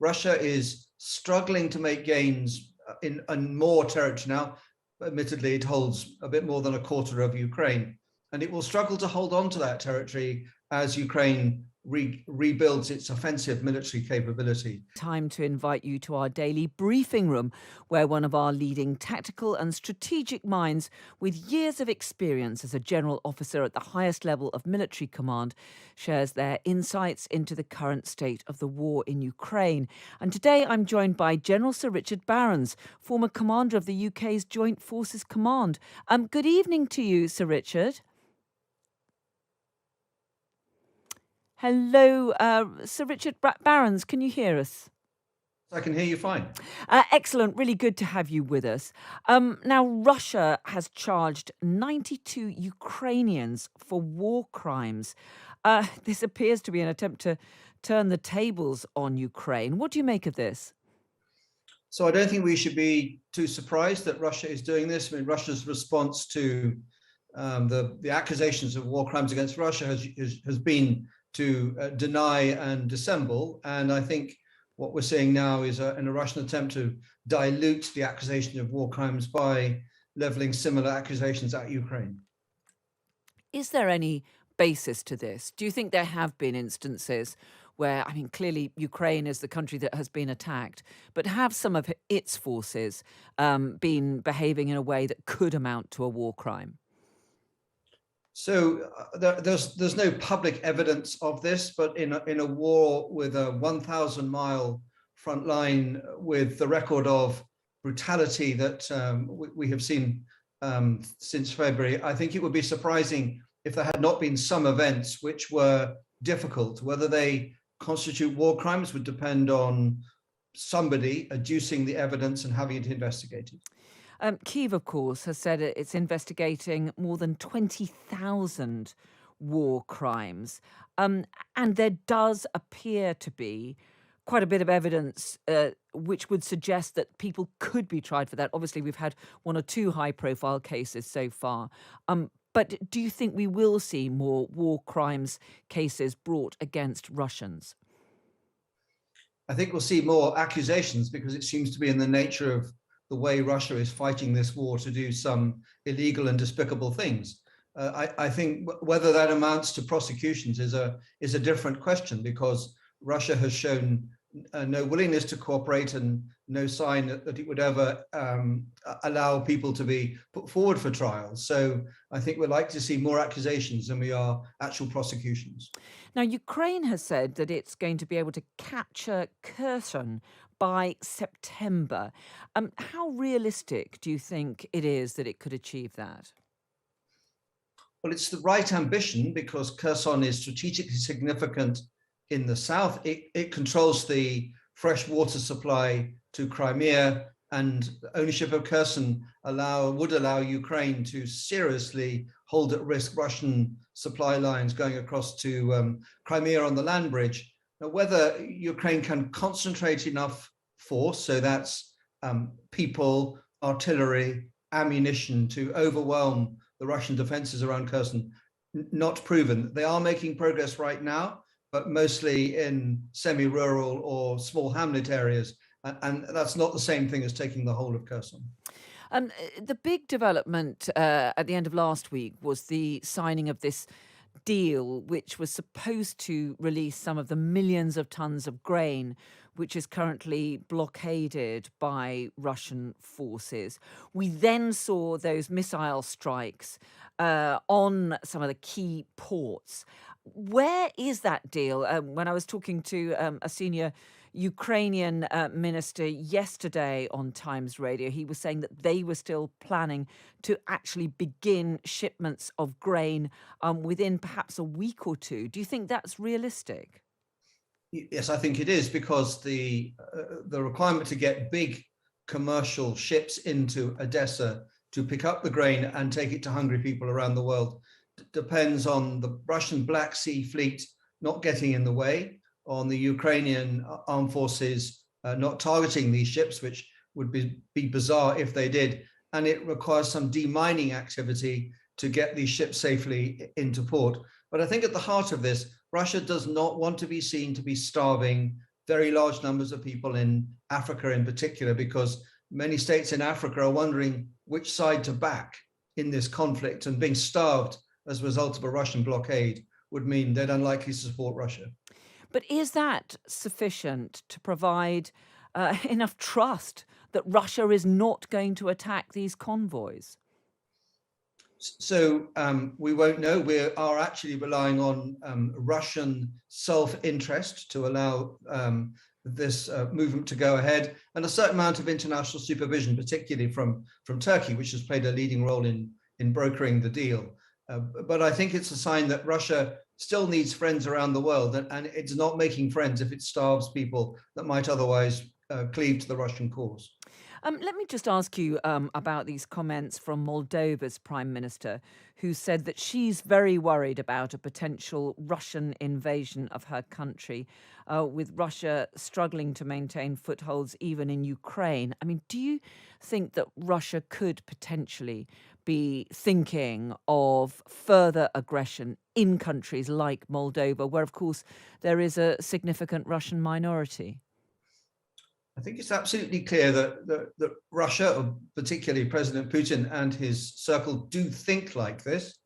Russia is struggling to make gains in more territory now. Admittedly, it holds a bit more than a quarter of Ukraine, and it will struggle to hold on to that territory as Ukraine rebuilds its offensive military capability. Time to invite you to our daily briefing room, where one of our leading tactical and strategic minds with years of experience as a general officer at the highest level of military command shares their insights into the current state of the war in Ukraine. And today I'm joined by General Sir Richard Barrons, former commander of the UK's Joint Forces Command. Good evening to you, Sir Richard. Hello, Sir Richard Barrons, can you hear us? I can hear you fine. Excellent, really good to have you with us. Now, Russia has charged 92 Ukrainians for war crimes. This appears to be an attempt to turn the tables on Ukraine. What do you make of this? So I don't think we should be too surprised that Russia is doing this. I mean, Russia's response to the accusations of war crimes against Russia has been to deny and dissemble. And I think what we're seeing now is in a Russian attempt to dilute the accusation of war crimes by leveling similar accusations at Ukraine. Is there any basis to this? Do you think there have been instances where, I mean, clearly Ukraine is the country that has been attacked, but have some of its forces been behaving in a way that could amount to a war crime? So there's no public evidence of this, but in a war with a 1,000-mile front line, with the record of brutality that we have seen since February, I think it would be surprising if there had not been some events which were difficult. Whether they constitute war crimes would depend on somebody adducing the evidence and having it investigated. Kyiv, of course, has said it's investigating more than 20,000 war crimes. And there does appear to be quite a bit of evidence which would suggest that people could be tried for that. Obviously, we've had one or two high-profile cases so far. But do you think we will see more war crimes cases brought against Russians? I think we'll see more accusations because it seems to be in the nature of the way Russia is fighting this war to do some illegal and despicable things. I think whether that amounts to prosecutions is a different question, because Russia has shown no willingness to cooperate and no sign that it would ever allow people to be put forward for trials. So I think we're likely to see more accusations than we are actual prosecutions. Now, Ukraine has said that it's going to be able to capture Kherson by September. How realistic do you think it is that it could achieve that? Well, it's the right ambition because Kherson is strategically significant in the south. It controls the fresh water supply to Crimea, and ownership of Kherson would allow Ukraine to seriously hold at risk Russian supply lines going across to Crimea on the land bridge. Now, whether Ukraine can concentrate enough force, so that's people, artillery, ammunition, to overwhelm the Russian defenses around Kherson, not proven. They are making progress right now, but mostly in semi-rural or small hamlet areas. And that's not the same thing as taking the whole of Kherson. The big development at the end of last week was the signing of this deal, which was supposed to release some of the millions of tons of grain, which is currently blockaded by Russian forces. We then saw those missile strikes on some of the key ports. Where is that deal? When I was talking to a senior Ukrainian minister yesterday on Times Radio, he was saying that they were still planning to actually begin shipments of grain within perhaps a week or two. Do you think that's realistic? Yes, I think it is, because the requirement to get big commercial ships into Odessa to pick up the grain and take it to hungry people around the world depends on the Russian Black Sea Fleet not getting in the way, on the Ukrainian armed forces not targeting these ships, which would be bizarre if they did. And it requires some demining activity to get these ships safely into port. But I think at the heart of this, Russia does not want to be seen to be starving very large numbers of people in Africa in particular, because many states in Africa are wondering which side to back in this conflict, and being starved as a result of a Russian blockade would mean they'd unlikely to support Russia. But is that sufficient to provide enough trust that Russia is not going to attack these convoys? So we won't know. We are actually relying on Russian self-interest to allow this movement to go ahead, and a certain amount of international supervision, particularly from Turkey, which has played a leading role in brokering the deal. But I think it's a sign that Russia still needs friends around the world, and it's not making friends if it starves people that might otherwise cleave to the Russian cause. Let me just ask you about these comments from Moldova's prime minister, who said that she's very worried about a potential Russian invasion of her country, with Russia struggling to maintain footholds even in Ukraine. I mean, do you think that Russia could potentially be thinking of further aggression in countries like Moldova, where, of course, there is a significant Russian minority? I think it's absolutely clear that Russia, or particularly President Putin and his circle, do think like this.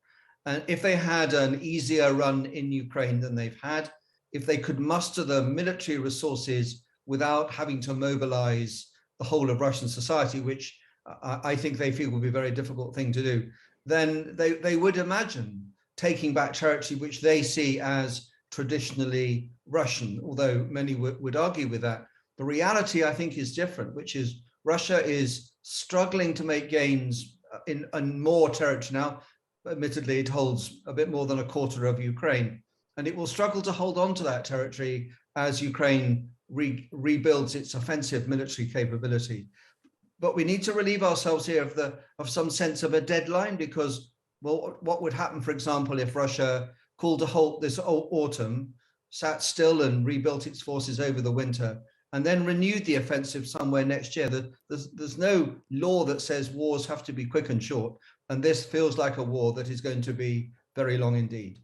And if they had an easier run in Ukraine than they've had, if they could muster the military resources without having to mobilize the whole of Russian society, which I think they feel would be a very difficult thing to do, then they would imagine taking back territory which they see as traditionally Russian, although many would argue with that. The reality, I think, is different, which is Russia is struggling to make gains in more territory now. Admittedly, it holds a bit more than a quarter of Ukraine, and it will struggle to hold on to that territory as Ukraine rebuilds its offensive military capability. But we need to relieve ourselves here of some sense of a deadline, because, well, what would happen, for example, if Russia called a halt this autumn, sat still and rebuilt its forces over the winter, and then renewed the offensive somewhere next year? There's no law that says wars have to be quick and short, and this feels like a war that is going to be very long indeed.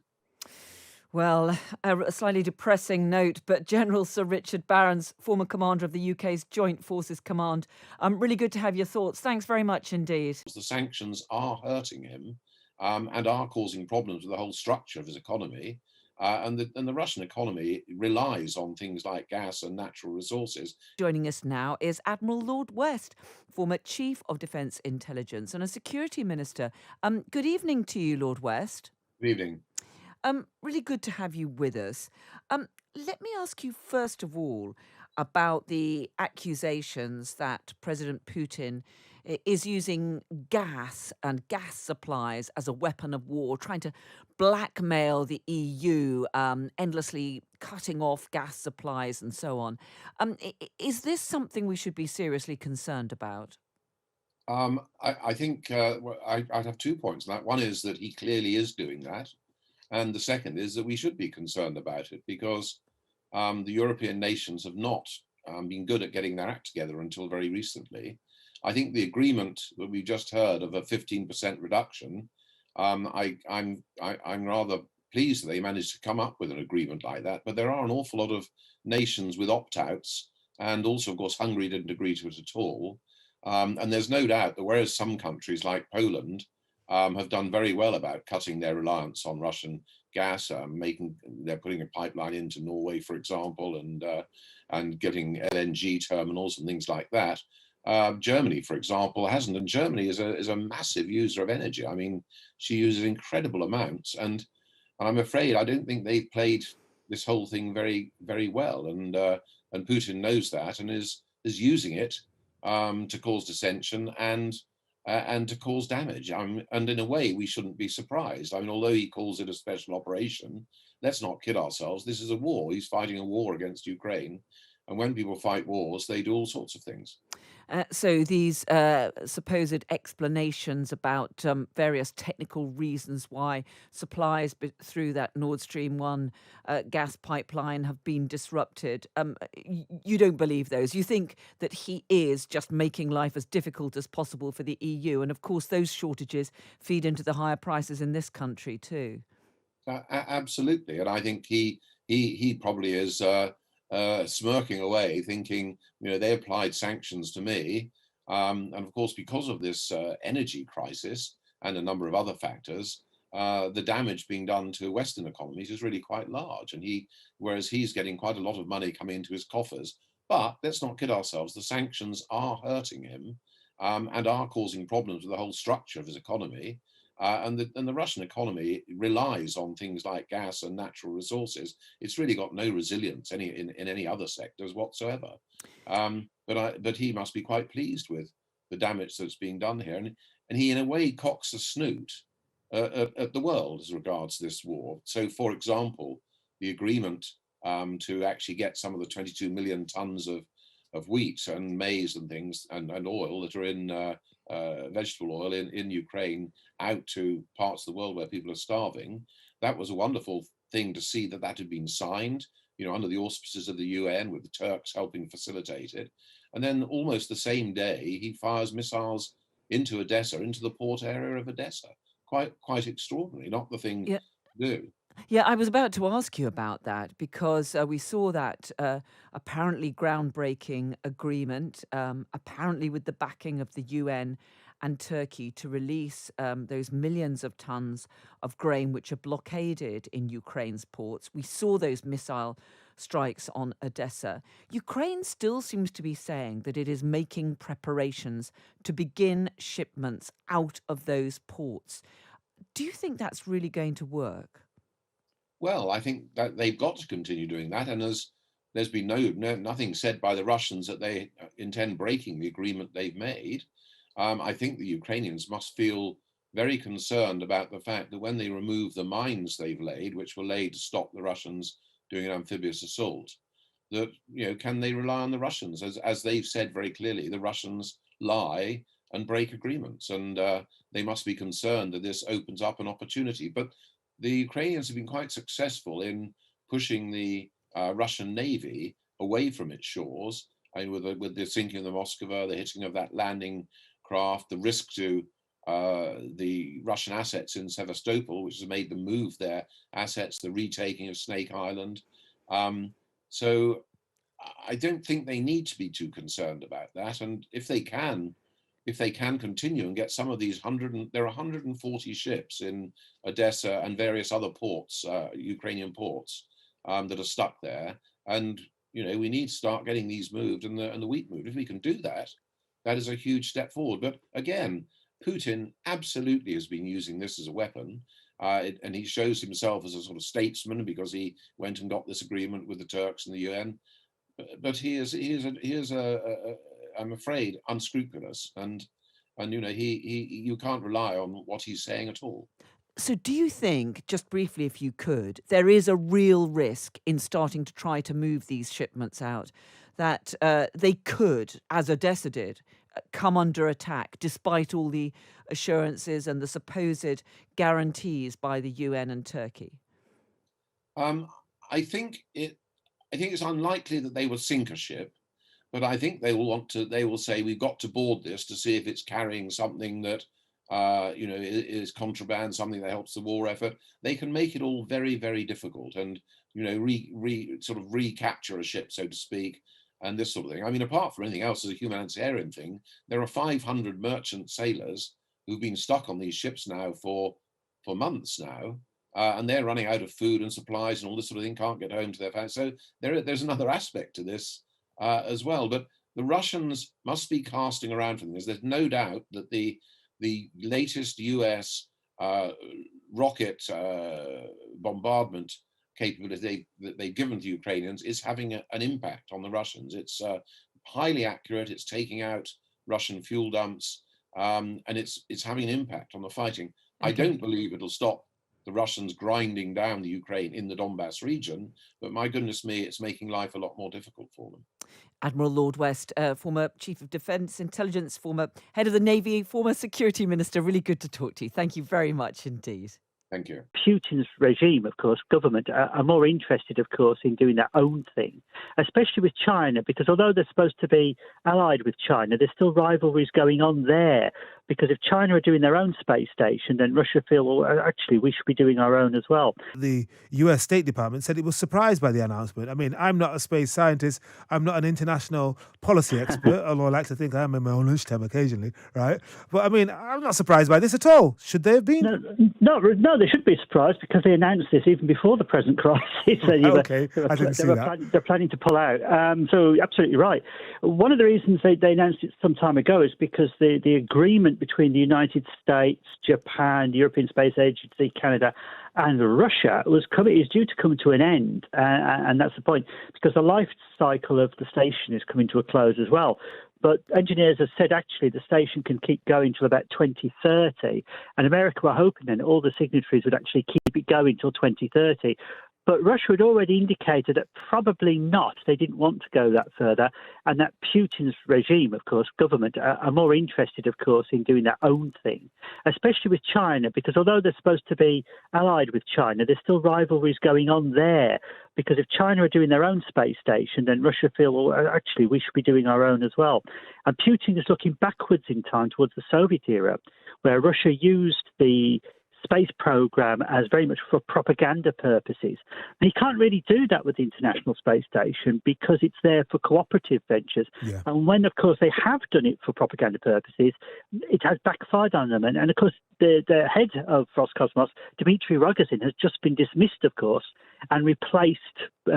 Well, a slightly depressing note, but General Sir Richard Barrons, former commander of the UK's Joint Forces Command, really good to have your thoughts. Thanks very much indeed. The sanctions are hurting him and are causing problems with the whole structure of his economy. And the Russian economy relies on things like gas and natural resources. Joining us now is Admiral Lord West, former Chief of Defence Intelligence and a Security Minister. Good evening to you, Lord West. Good evening. Really good to have you with us. Let me ask you first of all about the accusations that President Putin is using gas and gas supplies as a weapon of war, trying to blackmail the EU, endlessly cutting off gas supplies and so on. Is this something we should be seriously concerned about? I think I'd have 2 points on that. One is that he clearly is doing that. And the second is that we should be concerned about it, because the European nations have not been good at getting their act together until very recently. I think the agreement that we just heard of a 15% reduction, I'm rather pleased that they managed to come up with an agreement like that. But there are an awful lot of nations with opt-outs, and also, of course, Hungary didn't agree to it at all. And there's no doubt that whereas some countries like Poland have done very well about cutting their reliance on Russian gas, they're putting a pipeline into Norway, for example, and getting LNG terminals and things like that. Germany, for example, hasn't, and Germany is a massive user of energy. I mean, she uses incredible amounts, and I'm afraid I don't think they've played this whole thing very, very well, and Putin knows that and is using it to cause dissension and to cause damage. And in a way, we shouldn't be surprised. I mean, although he calls it a special operation, let's not kid ourselves. This is a war. He's fighting a war against Ukraine. And when people fight wars, they do all sorts of things. So these supposed explanations about various technical reasons why supplies through that Nord Stream 1 gas pipeline have been disrupted, you don't believe those? You think that he is just making life as difficult as possible for the EU? And of course, those shortages feed into the higher prices in this country too. Absolutely. And I think he probably is smirking away, thinking, they applied sanctions to me. And of course, because of this energy crisis and a number of other factors, the damage being done to Western economies is really quite large. And whereas he's getting quite a lot of money coming into his coffers, but let's not kid ourselves, the sanctions are hurting him and are causing problems with the whole structure of his economy. And the Russian economy relies on things like gas and natural resources. It's really got no resilience in any other sectors whatsoever. But he must be quite pleased with the damage that's being done here. And he, in a way, cocks a snoot at the world as regards this war. So, for example, the agreement to actually get some of the 22 million tons of wheat and maize and things and oil that are in vegetable oil in Ukraine out to parts of the world where people are starving. That was a wonderful thing to see that had been signed, under the auspices of the UN, with the Turks helping facilitate it. And then almost the same day, he fires missiles into Odessa, into the port area of Odessa. Quite extraordinary, not the thing to do. Yeah, I was about to ask you about that because we saw that apparently groundbreaking agreement, apparently with the backing of the UN and Turkey, to release those millions of tons of grain which are blockaded in Ukraine's ports. We saw those missile strikes on Odessa. Ukraine still seems to be saying that it is making preparations to begin shipments out of those ports. Do you think that's really going to work? Well, I think that they've got to continue doing that, and there's been nothing said by the Russians that they intend breaking the agreement they've made. I think the Ukrainians must feel very concerned about the fact that when they remove the mines they've laid, which were laid to stop the Russians doing an amphibious assault, that can they rely on the Russians? As they've said very clearly, the Russians lie and break agreements, and they must be concerned that this opens up an opportunity. But the Ukrainians have been quite successful in pushing the Russian Navy away from its shores. With the sinking of the Moskva, the hitting of that landing craft, the risk to the Russian assets in Sevastopol, which has made them move their assets, the retaking of Snake Island. So I don't think they need to be too concerned about that. And if they can continue and get some of these there are 140 ships in Odessa and various other ports, Ukrainian ports, that are stuck there. And, we need to start getting these moved and the wheat moved. If we can do that, that is a huge step forward. But again, Putin absolutely has been using this as a weapon. And he shows himself as a sort of statesman because he went and got this agreement with the Turks and the UN. But he is I'm afraid, unscrupulous, and you can't rely on what he's saying at all. So do you think, just briefly if you could, there is a real risk in starting to try to move these shipments out, that they could, as Odessa did, come under attack despite all the assurances and the supposed guarantees by the UN and Turkey? I think it's unlikely that they will sink a ship. But I think they will say, we've got to board this to see if it's carrying something that, is contraband, something that helps the war effort. They can make it all very, very difficult and, sort of recapture a ship, so to speak, and this sort of thing. I mean, apart from anything else, as a humanitarian thing, there are 500 merchant sailors who've been stuck on these ships now for months now. And they're running out of food and supplies and all this sort of thing, can't get home to their families. So there's another aspect to this as well. But the Russians must be casting around for things. There's no doubt that the latest US rocket bombardment capability that they've given to Ukrainians is having an impact on the Russians. It's highly accurate. It's taking out Russian fuel dumps, and it's having an impact on the fighting. Okay. I don't believe it'll stop the Russians grinding down the Ukraine in the Donbass region, but my goodness me, it's making life a lot more difficult for them. Admiral Lord West, former Chief of Defence Intelligence, former Head of the Navy, former Security Minister. Really good to talk to you. Thank you very much indeed. Thank you. Putin's regime, of course, government, are more interested, of course, in doing their own thing, especially with China, because although they're supposed to be allied with China, there's still rivalries going on there because if China are doing their own space station, then Russia feel, well, actually, we should be doing our own as well. The US State Department said it was surprised by the announcement. I mean, I'm not a space scientist. I'm not an international policy expert, although I like to think I am in my own lunchtime occasionally, right? But I mean, I'm not surprised by this at all. Should they have been? No, they should be surprised because they announced this even before the present crisis. Okay, I didn't see that. They're planning to pull out. So absolutely right. One of the reasons they announced it some time ago is because the agreement between the United States, Japan, the European Space Agency, Canada, and Russia is due to come to an end, and that's the point, because the life cycle of the station is coming to a close as well. But engineers have said actually the station can keep going till about 2030, and America were hoping then all the signatories would actually keep it going till 2030. But Russia had already indicated that probably not. They didn't want to go that further. And that Putin's regime, of course, government, are more interested, of course, in doing their own thing, especially with China, because although they're supposed to be allied with China, there's still rivalries going on there. Because if China are doing their own space station, then Russia feel, well, actually, we should be doing our own as well. And Putin is looking backwards in time towards the Soviet era, where Russia used the space program as very much for propaganda purposes. And you can't really do that with the International Space Station because it's there for cooperative ventures. Yeah. And when, of course, they have done it for propaganda purposes, it has backfired on them. And of course, the head of Roscosmos, Dmitry Rogozin, has just been dismissed, of course, and replaced with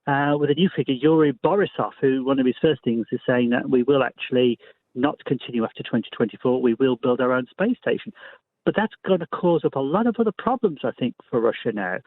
a new figure, Yuri Borisov, who one of his first things is saying that we will actually not continue after 2024. We will build our own space station. But that's going to cause up a lot of other problems, I think, for Russia now,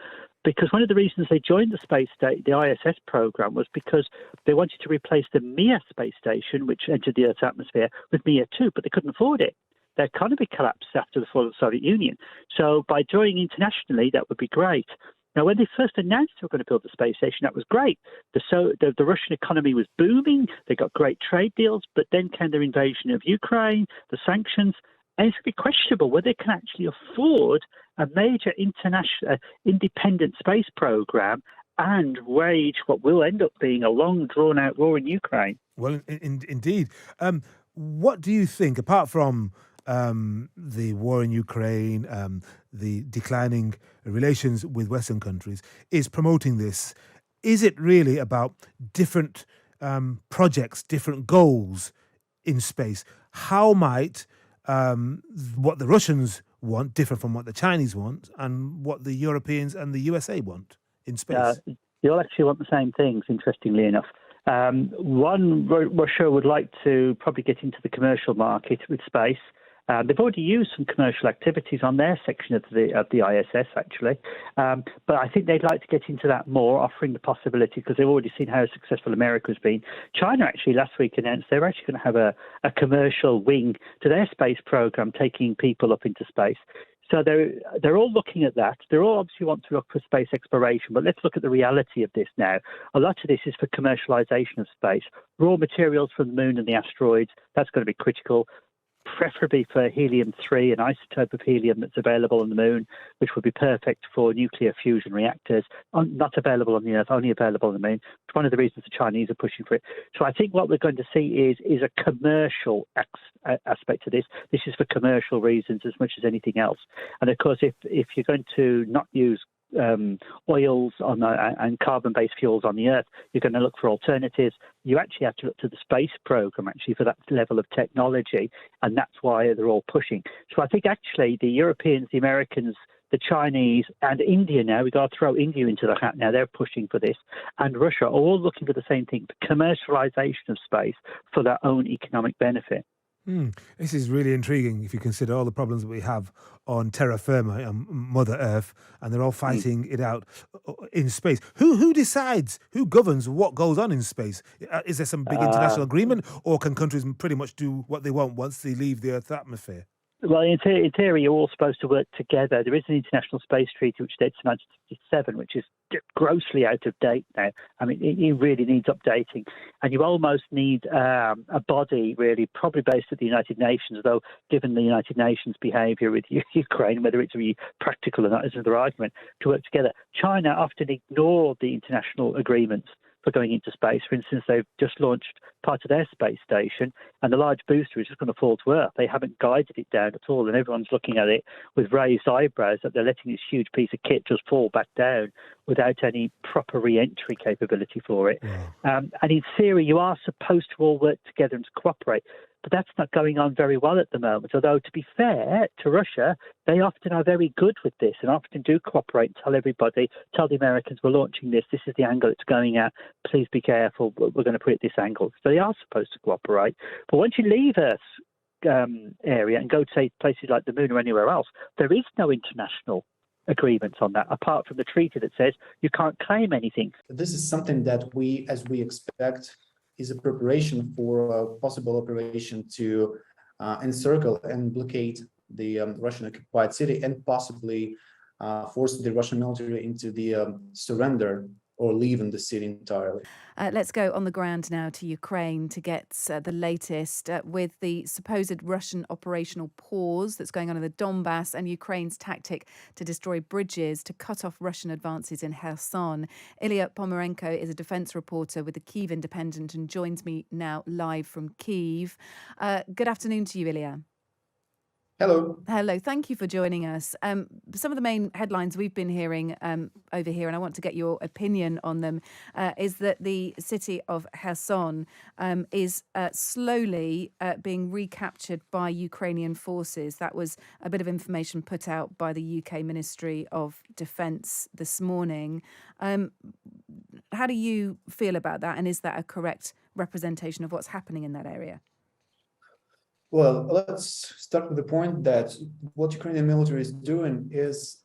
because one of the reasons they joined the ISS program was because they wanted to replace the Mir space station, which entered the Earth's atmosphere, with Mir 2, but they couldn't afford it. Their economy collapsed after the fall of the Soviet Union. So by joining internationally, that would be great. Now, when they first announced they were going to build the space station, that was great. The Russian economy was booming. They got great trade deals, but then came their invasion of Ukraine, the sanctions. And it's going to be questionable whether they can actually afford a major international independent space program and wage what will end up being a long, drawn-out war in Ukraine. Well, indeed. What do you think, apart from the war in Ukraine, the declining relations with Western countries, is promoting this? Is it really about different projects, different goals in space? How might what the Russians want differ from what the Chinese want and what the Europeans and the USA want in space? They all actually want the same things, interestingly enough. Russia would like to probably get into the commercial market with space. They've already used some commercial activities on their section of the ISS, actually. But I think they'd like to get into that more, offering the possibility, because they've already seen how successful America has been. China actually last week announced they're actually going to have a commercial wing to their space program, taking people up into space. So they're all looking at that. They all obviously want to look for space exploration, but let's look at the reality of this now. A lot of this is for commercialization of space. Raw materials from the moon and the asteroids, that's going to be critical. Preferably for helium-3, an isotope of helium that's available on the moon, which would be perfect for nuclear fusion reactors. Not available on the Earth, only available on the moon. It's one of the reasons the Chinese are pushing for it. So I think what we're going to see is a commercial aspect to this. This is for commercial reasons as much as anything else. And of course, if you're going to not use oils and carbon-based fuels on the Earth, you're going to look for alternatives. You actually have to look to the space program actually for that level of technology, and that's why they're all pushing. So I think actually the Europeans, the Americans, the Chinese, and India now, we've got to throw India into the hat now, they're pushing for this, and Russia are all looking for the same thing, commercialization of space for their own economic benefit. This is really intriguing if you consider all the problems that we have on terra firma, on Mother Earth, and they're all fighting it out in space. Who decides, who governs what goes on in space? Is there some big international agreement, or can countries pretty much do what they want once they leave the Earth's atmosphere? Well, in theory, you're all supposed to work together. There is an International Space Treaty which dates to 1957, which is grossly out of date now. I mean, it really needs updating. And you almost need a body, really, probably based at the United Nations, though given the United Nations' behaviour with Ukraine, whether it's really practical or not is another argument, to work together. China often ignored the international agreements for going into space. For instance, they've just launched part of their space station, and the large booster is just going to fall to Earth. They haven't guided it down at all, and everyone's looking at it with raised eyebrows that they're letting this huge piece of kit just fall back down without any proper re-entry capability for it. And in theory, you are supposed to all work together and to cooperate, but that's not going on very well at the moment. Although, to be fair to Russia, they often are very good with this and often do cooperate and tell everybody, tell the Americans, we're launching this is the angle it's going at, please be careful, we're going to put it at this angle. So they are supposed to cooperate. But once you leave Earth's area and go to, say, places like the Moon or anywhere else, there is no international agreements on that, apart from the treaty that says you can't claim anything. This is something that we expect, is a preparation for a possible operation to encircle and blockade the Russian occupied city and possibly force the Russian military into the surrender or leaving the city entirely. Let's go on the ground now to Ukraine to get the latest with the supposed Russian operational pause that's going on in the Donbass and Ukraine's tactic to destroy bridges to cut off Russian advances in Kherson. Illia Ponomarenko is a defence reporter with the Kyiv Independent and joins me now live from Kyiv. Good afternoon to you, Illia. Hello. Hello, thank you for joining us. Some of the main headlines we've been hearing over here, and I want to get your opinion on them, is that the city of Kherson is slowly being recaptured by Ukrainian forces. That was a bit of information put out by the UK Ministry of Defence this morning. How do you feel about that, and is that a correct representation of what's happening in that area? Well, let's start with the point that what Ukrainian military is doing is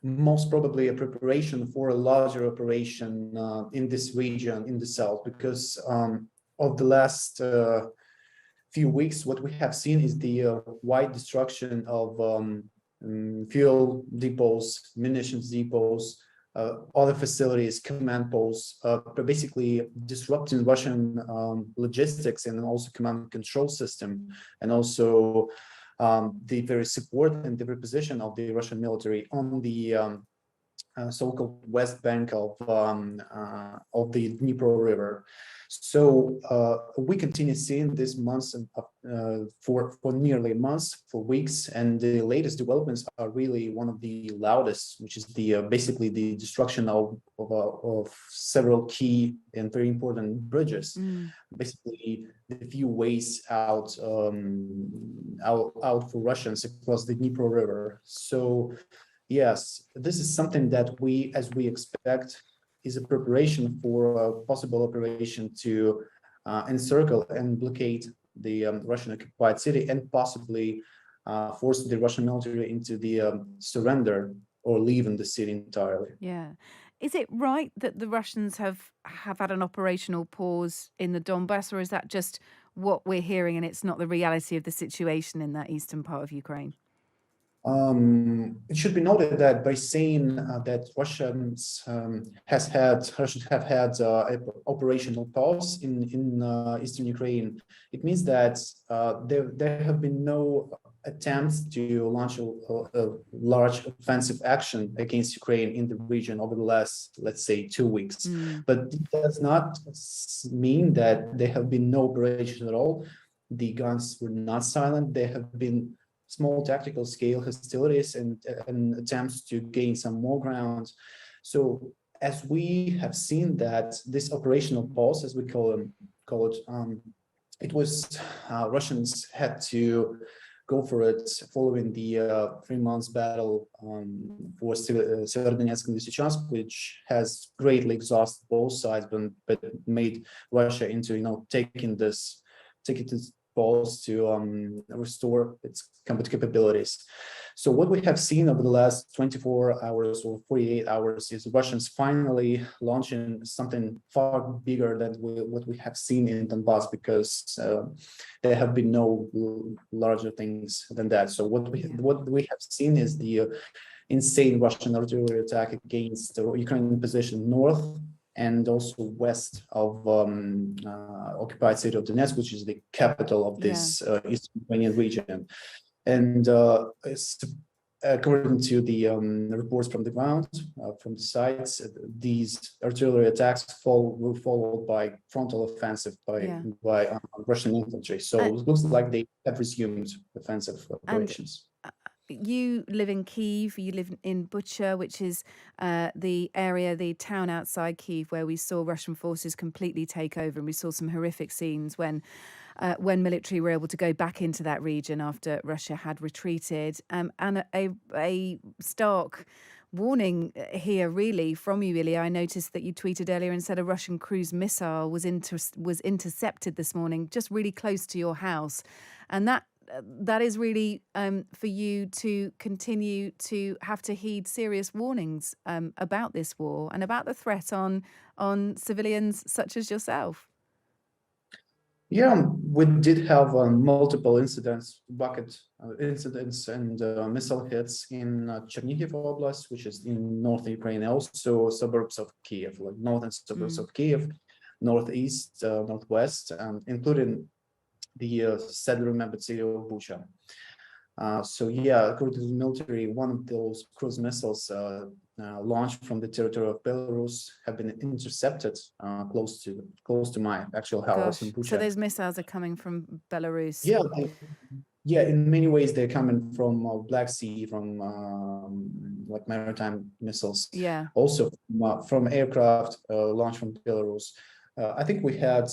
most probably a preparation for a larger operation in this region, in the south, because of the last few weeks, what we have seen is the wide destruction of fuel depots, munitions depots, other facilities, command posts, basically disrupting Russian logistics and also command and control system, and also the very support and the position of the Russian military on the so-called west bank of the Dnipro River. So we continue seeing this months for nearly a month, for weeks, and the latest developments are really one of the loudest, which is the basically the destruction of several key and very important bridges. Basically, the few ways out for Russians across the Dnipro River. So yes, this is something that we expect is a preparation for a possible operation to encircle and blockade the Russian occupied city and possibly force the Russian military into the surrender or leaving the city entirely. Yeah. Is it right that the Russians have had an operational pause in the Donbass, or is that just what we're hearing and it's not the reality of the situation in that eastern part of Ukraine? It should be noted that by saying that Russians have had operational pause in eastern Ukraine, it means that there have been no attempts to launch a large offensive action against Ukraine in the region over the last, let's say, 2 weeks. But it does not mean that there have been no operations at all. The guns were not silent. There have been small tactical scale hostilities and attempts to gain some more ground. So as we have seen that this operational pause, as we call it, it was Russians had to go for it following the 3 months battle for Severodonetsk and Lysychansk, which has greatly exhausted both sides, but made Russia into taking this pause to restore its combat capabilities. So what we have seen over the last 24 hours or 48 hours is Russians finally launching something far bigger than what we have seen in Donbass, because there have been no larger things than that. So what we have seen is the insane Russian artillery attack against the Ukrainian position north and also west of occupied city of Donetsk, which is the capital of this Eastern Ukrainian region. And according to the reports from the ground, from the sites, these artillery attacks were followed by frontal offensive by Russian infantry. So it looks like they have resumed offensive operations. You live in Kyiv, you live in Bucha, which is the town outside Kyiv where we saw Russian forces completely take over, and we saw some horrific scenes when military were able to go back into that region after Russia had retreated. And a stark warning here, really, from you, Illia. I noticed that you tweeted earlier and said a Russian cruise missile was intercepted this morning, just really close to your house, and that is really for you to continue to have to heed serious warnings about this war and about the threat on civilians such as yourself. Yeah, we did have multiple incidents, rocket incidents and missile hits in Kherson Oblast, which is in northern Ukraine, also suburbs of Kyiv, like northern suburbs of Kyiv, northeast, northwest, including the sadly remembered city of Bucha. So yeah, according to the military, one of those cruise missiles launched from the territory of Belarus have been intercepted close to my actual house in Bucha. So those missiles are coming from Belarus. Yeah, in many ways they're coming from Black Sea, from like maritime missiles. Yeah. Also from aircraft launched from Belarus. I think we had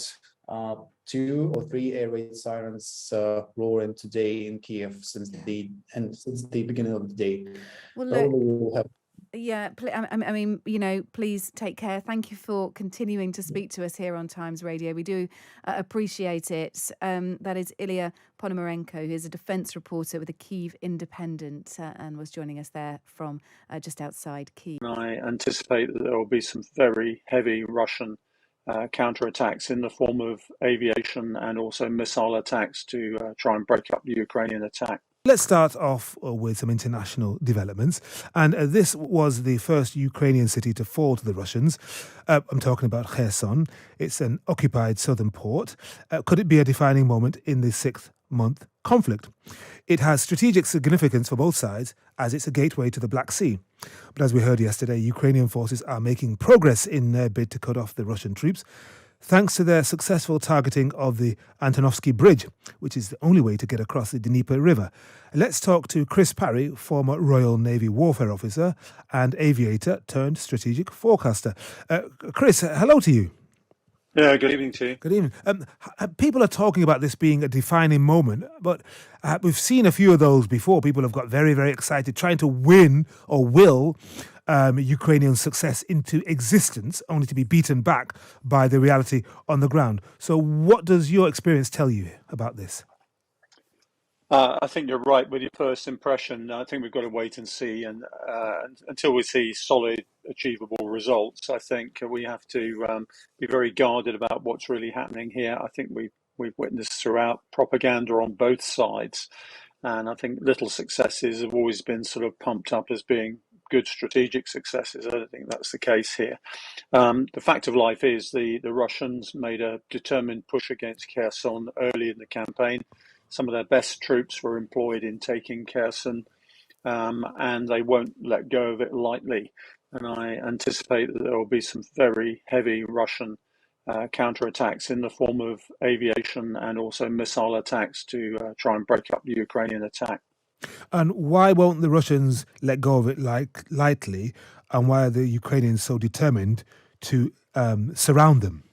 2 or 3 air raid sirens roaring today in Kyiv since the beginning of the day. Well, Probably we'll have. Yeah, I mean, you know, please take care. Thank you for continuing to speak to us here on Times Radio. We do appreciate it. That is Illia Ponomarenko, who is a defence reporter with the Kyiv Independent and was joining us there from just outside Kyiv. I anticipate that there will be some very heavy Russian counterattacks in the form of aviation and also missile attacks to try and break up the Ukrainian attack. Let's start off with some international developments. And this was the first Ukrainian city to fall to the Russians. I'm talking about Kherson. It's an occupied southern port. Could it be a defining moment in the 6-month conflict? It has strategic significance for both sides as it's a gateway to the Black Sea. But as we heard yesterday, Ukrainian forces are making progress in their bid to cut off the Russian troops, thanks to their successful targeting of the Antonovsky Bridge, which is the only way to get across the Dnieper River. Let's talk to Chris Parry, former Royal Navy warfare officer and aviator turned strategic forecaster. Chris, hello to you. Yeah, good evening to you. Good evening. People are talking about this being a defining moment, but we've seen a few of those before. People have got very, very excited, trying to win or will Ukrainian success into existence, only to be beaten back by the reality on the ground. So what does your experience tell you about this? I think you're right with your first impression. I think we've got to wait and see, and until we see solid, achievable results, I think we have to be very guarded about what's really happening here. I think we've witnessed throughout propaganda on both sides, and I think little successes have always been sort of pumped up as being good strategic successes. I don't think that's the case here. The fact of life is the Russians made a determined push against Kherson early in the campaign. Some of their best troops were employed in taking Kherson, and they won't let go of it lightly. And I anticipate that there will be some very heavy Russian counterattacks in the form of aviation and also missile attacks to try and break up the Ukrainian attack. And why won't the Russians let go of it lightly? And why are the Ukrainians so determined to surround them?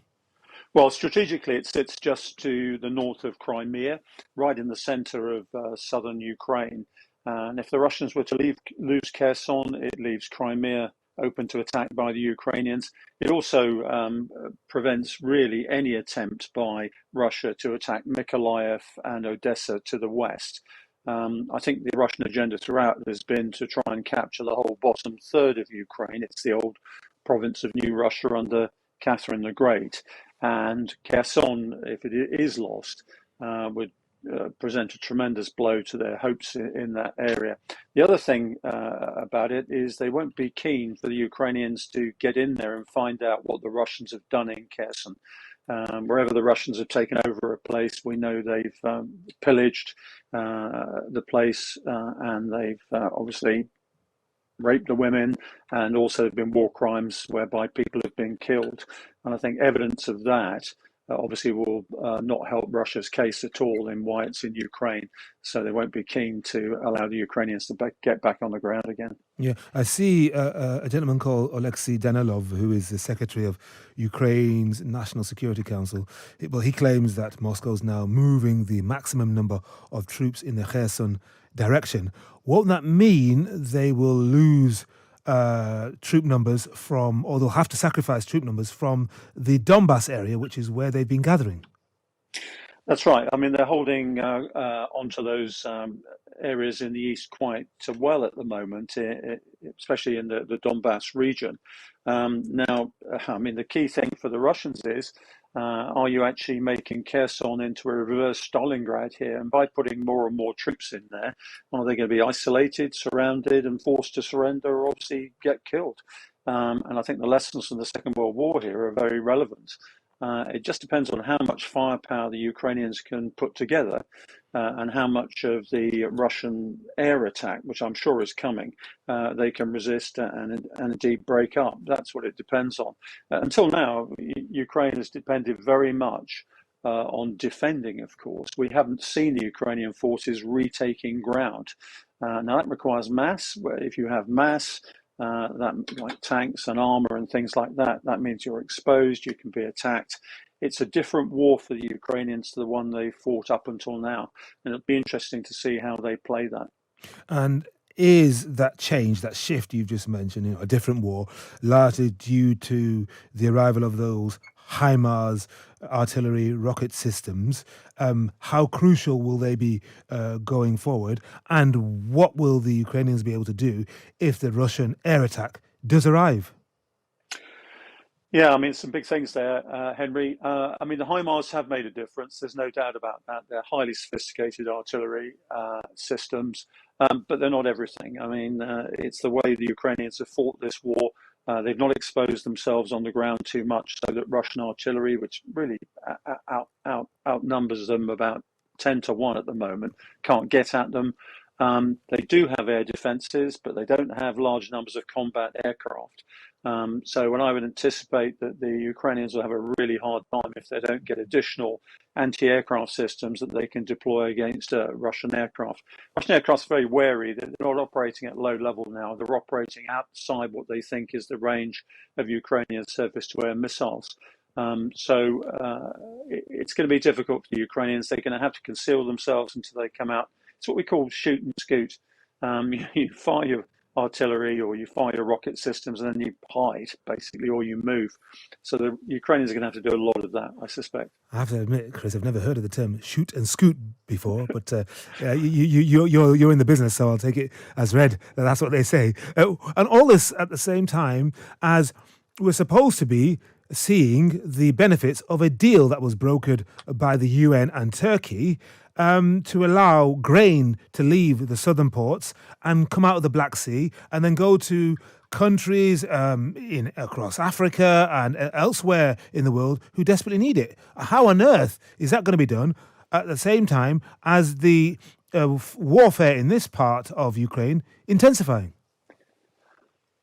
Well, strategically, it sits just to the north of Crimea, right in the center of southern Ukraine. And if the Russians were to lose Kherson, it leaves Crimea open to attack by the Ukrainians. It also prevents really any attempt by Russia to attack Mykolaiv and Odessa to the west. I think the Russian agenda throughout has been to try and capture the whole bottom third of Ukraine. It's the old province of New Russia under Catherine the Great. And Kherson, if it is lost, would present a tremendous blow to their hopes in that area. The other thing about it is they won't be keen for the Ukrainians to get in there and find out what the Russians have done in Kherson. Wherever the Russians have taken over a place, we know they've pillaged the place, and they've obviously raped the women, and also there have been war crimes whereby people have been killed. And I think evidence of that obviously will not help Russia's case at all in why it's in Ukraine. So they won't be keen to allow the Ukrainians to get back on the ground again. Yeah, I see a gentleman called Oleksiy Danilov, who is the secretary of Ukraine's National Security Council. Well, he claims that Moscow's now moving the maximum number of troops in the Kherson direction. Won't that mean they will lose troop numbers from, or they'll have to sacrifice troop numbers from the Donbass area, which is where they've been gathering? That's right. I mean, they're holding onto those areas in the east quite well at the moment, especially in the Donbass region. Now, I mean, the key thing for the Russians is, are you actually making Kherson into a reverse Stalingrad here? And by putting more and more troops in there, are they going to be isolated, surrounded, and forced to surrender, or obviously get killed? And I think the lessons from the Second World War here are very relevant. It just depends on how much firepower the Ukrainians can put together, and how much of the Russian air attack, which I'm sure is coming, they can resist and indeed break up. That's what it depends on. Until now, Ukraine has depended very much on defending, of course. We haven't seen the Ukrainian forces retaking ground. Now, that requires mass. Where if you have mass, that like tanks and armor and things like that, that means you're exposed, you can be attacked. It's a different war for the Ukrainians to the one they fought up until now, and it'll be interesting to see how they play that. And is that change, that shift you've just mentioned, a different war, largely due to the arrival of those HIMARS artillery rocket systems? How crucial will they be going forward? And what will the Ukrainians be able to do if the Russian air attack does arrive? Yeah, I mean, some big things there, Henry. I mean, the HIMARS have made a difference. There's no doubt about that. They're highly sophisticated artillery systems, but they're not everything. I mean, it's the way the Ukrainians have fought this war. They've not exposed themselves on the ground too much, so that Russian artillery, which really outnumbers them about 10 to 1 at the moment, can't get at them. They do have air defences, but they don't have large numbers of combat aircraft. So when I would anticipate that the Ukrainians will have a really hard time if they don't get additional anti-aircraft systems that they can deploy against Russian aircraft. Russian aircraft are very wary. They're not operating at low level now. They're operating outside what they think is the range of Ukrainian surface-to-air missiles. So it's going to be difficult for the Ukrainians. They're going to have to conceal themselves until they come out. It's what we call shoot and scoot. You fire your artillery or you fire your rocket systems and then you hide, basically, or you move. So the Ukrainians are going to have to do a lot of that, I suspect. I have to admit, Chris, I've never heard of the term shoot and scoot before, but you're in the business, so I'll take it as read that that's what they say. And all this at the same time as we're supposed to be seeing the benefits of a deal that was brokered by the UN and Turkey to allow grain to leave the southern ports and come out of the Black Sea and then go to countries across Africa and elsewhere in the world who desperately need it. How on earth is that going to be done at the same time as the warfare in this part of Ukraine intensifying?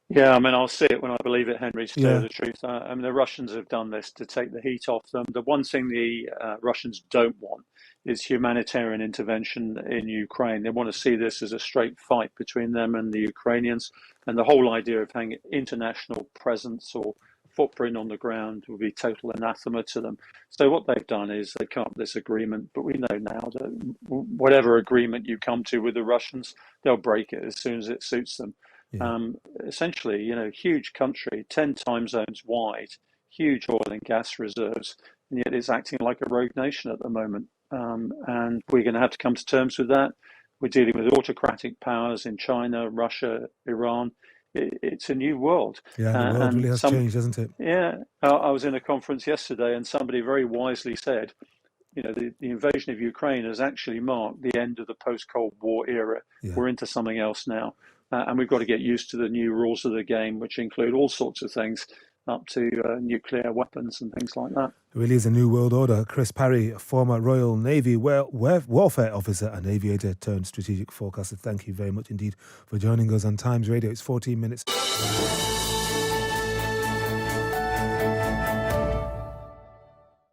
Yeah, I mean, I'll see it when I believe it, Henry, to tell you the truth. I mean, the Russians have done this to take the heat off them. The one thing the Russians don't want is humanitarian intervention in Ukraine. They want to see this as a straight fight between them and the Ukrainians. And the whole idea of having international presence or footprint on the ground will be total anathema to them. So what they've done is they come up with this agreement, but we know now that whatever agreement you come to with the Russians, they'll break it as soon as it suits them. Yeah. Essentially, huge country, 10 time zones wide, huge oil and gas reserves, and yet it's acting like a rogue nation at the moment. And we're going to have to come to terms with that. We're dealing with autocratic powers in China, Russia, Iran. It's a new world. Yeah, the world really has changed, hasn't it? Yeah. I was in a conference yesterday and somebody very wisely said, the invasion of Ukraine has actually marked the end of the post-Cold War era. Yeah. We're into something else now. And we've got to get used to the new rules of the game, which include all sorts of things. up to nuclear weapons and things like that. It really is a new world order. Chris Parry, former Royal Navy warfare officer and aviator turned strategic forecaster. Thank you very much indeed for joining us on Times Radio. It's 14 minutes.